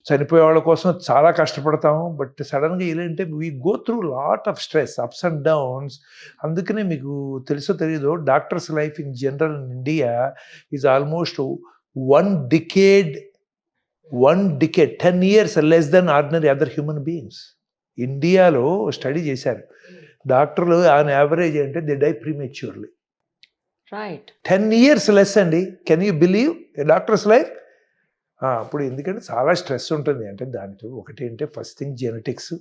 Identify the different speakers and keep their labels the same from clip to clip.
Speaker 1: చనిపోయే వాళ్ళ కోసం చాలా కష్టపడతాము. బట్ సడన్‌గా ఏంటంటే we go through lot of stress, ups and downs. అందుకనే మీకు తెలుసో తెలీదో doctor's life in general in India is almost 1 decade 10 years less than ordinary other human beings. ఇండియాలో స్టడీ చేశారు. డాక్టర్లు ఆన్ యావరేజ్ అంటే they die prematurely.
Speaker 2: Right.
Speaker 1: 10 years less అండి. Can you believe a doctor's life? అప్పుడు ఎందుకంటే చాలా stress ఉంటుంది. అంటే దాంట్లో ఒకటి అంటే ఫస్ట్ థింగ్ జెనెటిక్స్.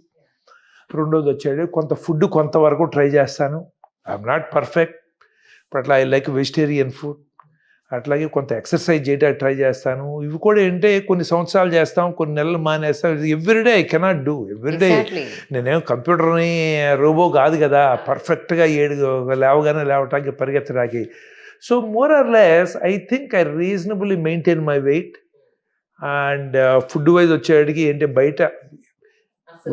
Speaker 1: రెండోది వచ్చేది కొంత ఫుడ్ కొంతవరకు ట్రై చేస్తాను. I'm not perfect. బట్ అట్లా ఐ లైక్ వెజిటేరియన్ ఫుడ్. అట్లాగే కొంత ఎక్సర్సైజ్ చేయడానికి ట్రై చేస్తాను. ఇవి కూడా ఏంటంటే కొన్ని సంవత్సరాలు చేస్తాం, కొన్ని నెలలు మానేస్తాం. Everyday I cannot do everyday.
Speaker 2: Exactly.
Speaker 1: నేనేం కంప్యూటర్ని రోబో కాదు కదా, పర్ఫెక్ట్గా లేవగానే లేవటానికి పరిగెత్తడానికి. So more or less I think I reasonably maintain my weight. And food wise వచ్చేటికి ఏంటి బయట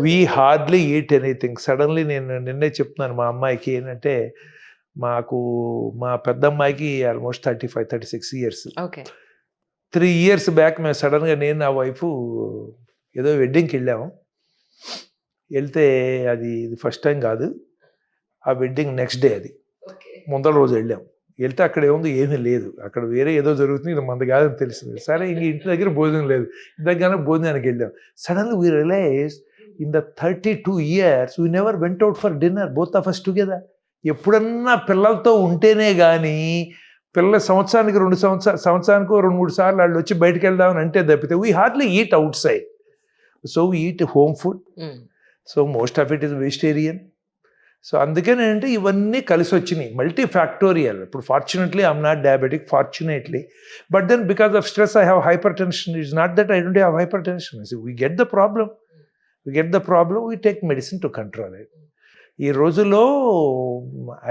Speaker 1: we hardly eat anything. Suddenly నేను నిన్నే చెప్తున్నాను మా అమ్మాయికి ఏంటంటే, మా పెద్ద అమ్మాయికి almost 35-36 years.
Speaker 2: Okay.
Speaker 1: 3 years back మేము సడన్గా నేను నా వైఫ్ ఏదో వెడ్డింగ్కి వెళ్ళాము. వెళ్తే అది ఫస్ట్ టైం కాదు, ఆ వెడ్డింగ్ నెక్స్ట్ డే, అది ముందర రోజు వెళ్ళాం. వెళ్తే అక్కడ ఏముంది, ఏమీ లేదు. అక్కడ వేరే ఏదో జరుగుతుంది, ఇది మంది కాదని తెలిసింది. సరే ఇంక ఇంటి దగ్గర భోజనం లేదు, ఇంటి దగ్గర భోజనానికి వెళ్ళాం. Suddenly we realise in the 32 years we never went out for dinner both of us together. ఎప్పుడన్నా పిల్లలతో ఉంటేనే కానీ, పిల్లల సంవత్సరానికి 2-3 సార్లు వాళ్ళు వచ్చి బయటకు వెళ్దామని అంటే తప్పితే we hardly eat outside. So we eat home food. So most of it is vegetarian. So అందుకని ఏంటంటే ఇవన్నీ కలిసి వచ్చినాయి, మల్టీ ఫ్యాక్టోరియల్. ఇప్పుడు fortunately I'm not diabetic, fortunately. But then because of stress I have hypertension. It's not that I don't have hypertension. We get the problem, we take medicine to control it. ఈ రోజుల్లో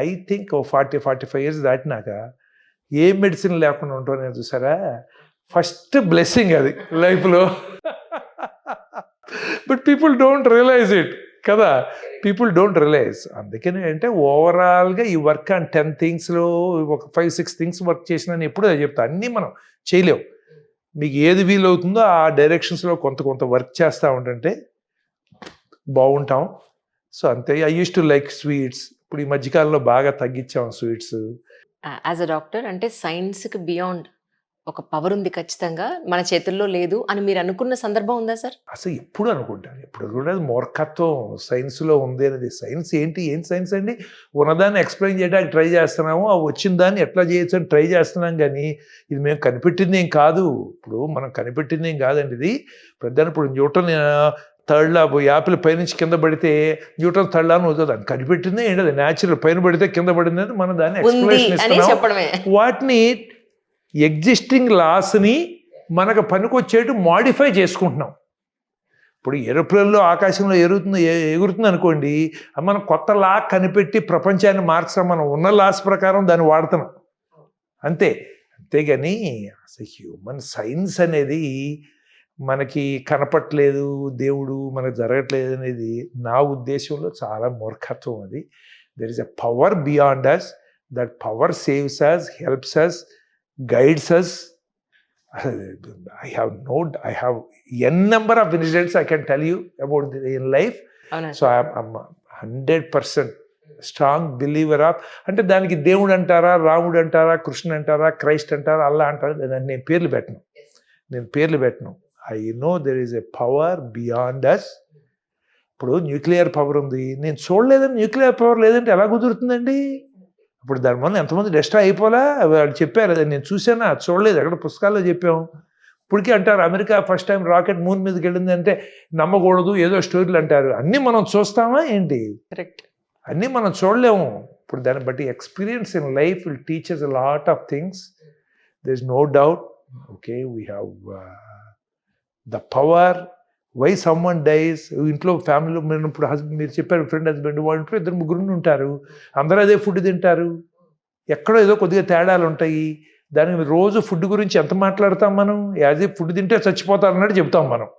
Speaker 1: I think 40-45 years దాటినాక ఏ medicine లేకుండా ఉంటానే చూసారా, first blessing అది లైఫ్లో. But people don't realise it కదా, పీపుల్ డోంట్ రియలైజ్. అందుకని అంటే ఓవరాల్గా ఈ వర్క్ అండ్ 10 థింగ్స్లో ఒక 5-6 థింగ్స్ వర్క్ చేసినా ఎప్పుడు అది చెప్తా. అన్నీ మనం చేయలేం. మీకు ఏది వీలవుతుందో ఆ డైరెక్షన్స్లో కొంత వర్క్ చేస్తూ ఉంటుంటే బాగుంటాం. సో అంతే. I use to like sweets. ఇప్పుడు ఈ మధ్యకాలంలో బాగా తగ్గించాం స్వీట్స్.
Speaker 2: యాజ్ అ డాక్టర్ అంటే సైన్స్కి బియాండ్ ఒక పవర్ ఉంది, ఖచ్చితంగా మన చేతుల్లో లేదు అని మీరు అనుకున్న సందర్భం ఉందా సార్?
Speaker 1: అసలు ఎప్పుడు అనుకుంటాను, ఎప్పుడు కూడా మూర్ఖత్వం సైన్స్లో ఉంది అనేది. సైన్స్ ఏంటి సైన్స్ అండి? ఉన్నదాన్ని ఎక్స్ప్లెయిన్ చేయడానికి ట్రై చేస్తున్నాము, ఆ వచ్చిన దాన్ని ఎట్లా చేయొచ్చు అని ట్రై చేస్తున్నాం. కానీ ఇది మేము కనిపెట్టింది ఏం కాదు. ఇప్పుడు మనం కనిపెట్టింది ఏం కాదండి ఇది. ఇప్పుడు న్యూటన్ థర్డ్ లా యాపిల్ పైనుంచి కింద పడితే న్యూటన్ థర్డ్ లా అని అవుతుంది. దాన్ని కనిపెట్టిందే ఏంటది, న్యాచురల్. పైన పడితే కింద పడింది అని మనం దాన్ని ఎక్స్ప్లెనేషన్ ఇస్తున్నాం. వాటిని ఎగ్జిస్టింగ్ లాస్ని మనకు పనికొచ్చేటు మాడిఫై చేసుకుంటున్నాం. ఇప్పుడు ఏరోప్లేన్లో ఆకాశంలో ఎగురుతుంది అనుకోండి, మనం కొత్త లా కనిపెట్టి ప్రపంచాన్ని మార్చడం, మనం ఉన్న లాస్ ప్రకారం దాన్ని వాడుతున్నాం అంతేగాని అసలు హ్యూమన్ సైన్స్ అనేది మనకి కనపట్లేదు, దేవుడు మనకు జరగట్లేదు అనేది నా ఉద్దేశంలో చాలా మూర్ఖత్వం. అది there is a power beyond us. That power saves us, helps us, guides us. I have n number of incidents I can tell you about in life. So I'm 100% strong believer of. అంటే దానికి దేవుడు అంటారా, రాముడు అంటారా, కృష్ణ అంటారా, Christ అంటారా, అల్లా అంటారా, నేను పేర్లు పెట్టను. I know there is a power beyond us. ఇప్పుడు న్యూక్లియర్ పవర్ ఉంది, నేను చూడలేదని న్యూక్లియర్ పవర్ లేదంటే ఎలా కుదురుతుందండి? ఇప్పుడు దాని వల్ల ఎంతమంది డిస్ట్రాయ్ అయిపోలే, వాళ్ళు చెప్పారు, అది నేను చూసానా, చూడలేదు, ఎక్కడ పుస్తకాల్లో చెప్పాము. ఇప్పటికీ అంటారు America first time rocket moon మీదకి వెళ్ళింది అంటే నమ్మకూడదు, ఏదో స్టోరీలు అంటారు. అన్నీ మనం చూస్తామా ఏంటి?
Speaker 2: కరెక్ట్.
Speaker 1: అన్నీ మనం చూడలేము. ఇప్పుడు దాన్ని బట్టి experience in life will teach us a lot of things. There is no doubt. Okay, we have the power. Why someone dies, ఇంట్లో ఫ్యామిలీలో ఇప్పుడు మీరు చెప్పారు ఫ్రెండ్ హస్బెండ్, వాళ్ళ ఇంట్లో 2-3 ఉంటారు, అందరూ అదే ఫుడ్ తింటారు, ఎక్కడో ఏదో కొద్దిగా తేడాలు ఉంటాయి. దానికి రోజు ఫుడ్ గురించి ఎంత మాట్లాడతాం మనం? యాజ్ ఏ ఫుడ్ తింటే చచ్చిపోతారు అన్నట్టు చెప్తాం మనం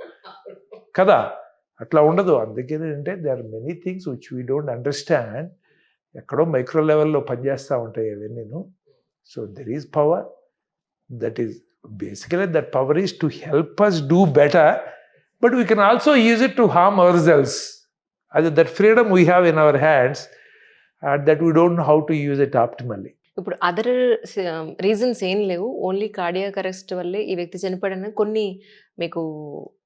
Speaker 1: కదా. అట్లా ఉండదు. అందుకని అంటే they are many things which we don't understand. ఎక్కడో మైక్రో లెవెల్లో పనిచేస్తూ ఉంటాయి అవన్నీ. So there is power. That is basically that power is to help us do better. But we can also use it to harm our cells. అది that freedom we have in our hands, that we don't know how to use it optimally.
Speaker 2: ఇప్పుడు other reasons ఏం లేవు. Only cardiac arrest వల్లే ఈ వ్యక్తి చనిపోయాడని కొన్ని మీకు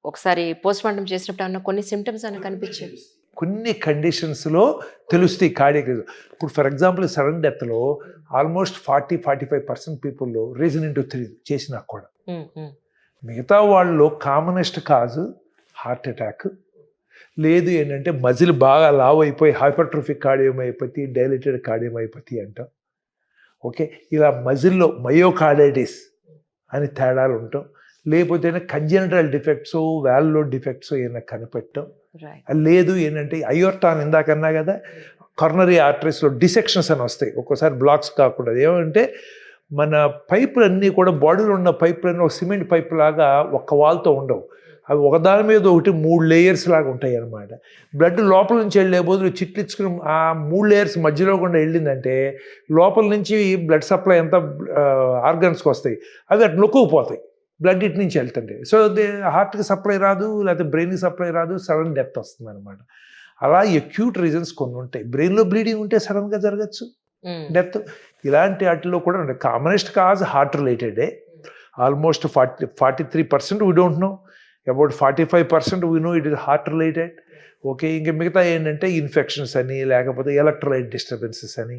Speaker 2: ఒకసారి పోస్ట్ మార్టం చేసినప్పుడు అన్న కొన్ని సిమ్టమ్స్ అని కనిపించాయి.
Speaker 1: కొన్ని కండిషన్స్లో తెలుస్తాయి కార్డియక్. ఇప్పుడు ఫర్ ఎగ్జాంపుల్ సడన్ డెత్లో ఆల్మోస్ట్ 40-45% పీపుల్లో రీజన్ ఇంటూ 3 చేసినా కూడా, మిగతా వాళ్ళలో కామనెస్ట్ కాజ్ హార్ట్ అటాక్, లేదు ఏంటంటే మజిల్ బాగా లావ్ అయిపోయి హైపర్ట్రోఫిక్ కార్డియోమైపతి, డైలేటెడ్ కార్డియోమైపతి అంటాం. ఓకే, ఇలా మజిల్లో మయోకార్డైటిస్ అని తేడాలు ఉంటాం, లేకపోతే కంజెనిటల్ డిఫెక్ట్స్, వాల్వ్లో డిఫెక్ట్స్ ఏమైనా కనిపెట్టడం, లేదు ఏంటంటే అయోర్టాన్ ఇందాకన్నా కదా, కర్నరీ ఆర్టరీస్లో డిసెక్షన్స్ అని వస్తాయి ఒక్కోసారి, బ్లాక్స్ కాకుండా. ఏమంటే మన పైపులన్నీ కూడా, బాడీలో ఉన్న పైపులన్నీ ఒక సిమెంట్ పైపు లాగా ఒక్క వాల్తో ఉండవు, అవి ఒకదాని మీద ఒకటి 3 లేయర్స్ లాగా ఉంటాయి అన్నమాట. బ్లడ్ లోపల నుంచి వెళ్ళే బదులు చిట్లించుకుని ఆ 3 లేయర్స్ మధ్యలో కూడా వెళ్ళిందంటే లోపల నుంచి బ్లడ్ సప్లై అంతా ఆర్గన్స్కి వస్తాయి, అవి అటు నొక్కుపోతాయి, బ్లడ్ ఇటు నుంచి వెళ్తుంటే. సో హార్ట్కి సప్లై రాదు, లేకపోతే బ్రెయిన్కి సప్లై రాదు, సడన్ డెత్ వస్తుంది అనమాట. అలా అక్యూట్ రీజన్స్ కొన్ని ఉంటాయి. బ్రెయిన్లో బ్లీడింగ్ ఉంటే సడన్గా జరగచ్చు డెత్. ఇలాంటి వాటిలో కూడా ఉంటాయి. కామనెస్ట్ కాజ్ హార్ట్ రిలేటెడే. Almost 43% we don't know, about 45% we know it is heart related. Okay, ఇంకా మిగతా ఏంటంటే ఇన్ఫెక్షన్స్ అని, లేకపోతే ఎలక్ట్రోలైట్ డిస్టర్బెన్సెస్ అని,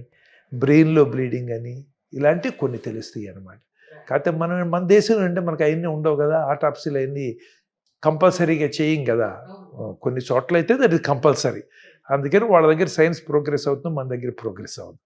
Speaker 1: బ్రెయిన్లో బ్లీడింగ్ అని, ఇలాంటివి కొన్ని తెలుస్తాయి అన్నమాట. కాకపోతే మన దేశంలో అంటే మనకు అవన్నీ ఉండవు కదా, ఆటాప్సీలు అవన్నీ కంపల్సరీగా చేయం కదా. కొన్ని చోట్ల అయితే దట్ ఇస్ కంపల్సరీ. అందుకని వాళ్ళ దగ్గర సైన్స్ ప్రోగ్రెస్ అవుతుంది, మన దగ్గర ప్రోగ్రెస్ అవుతుంది.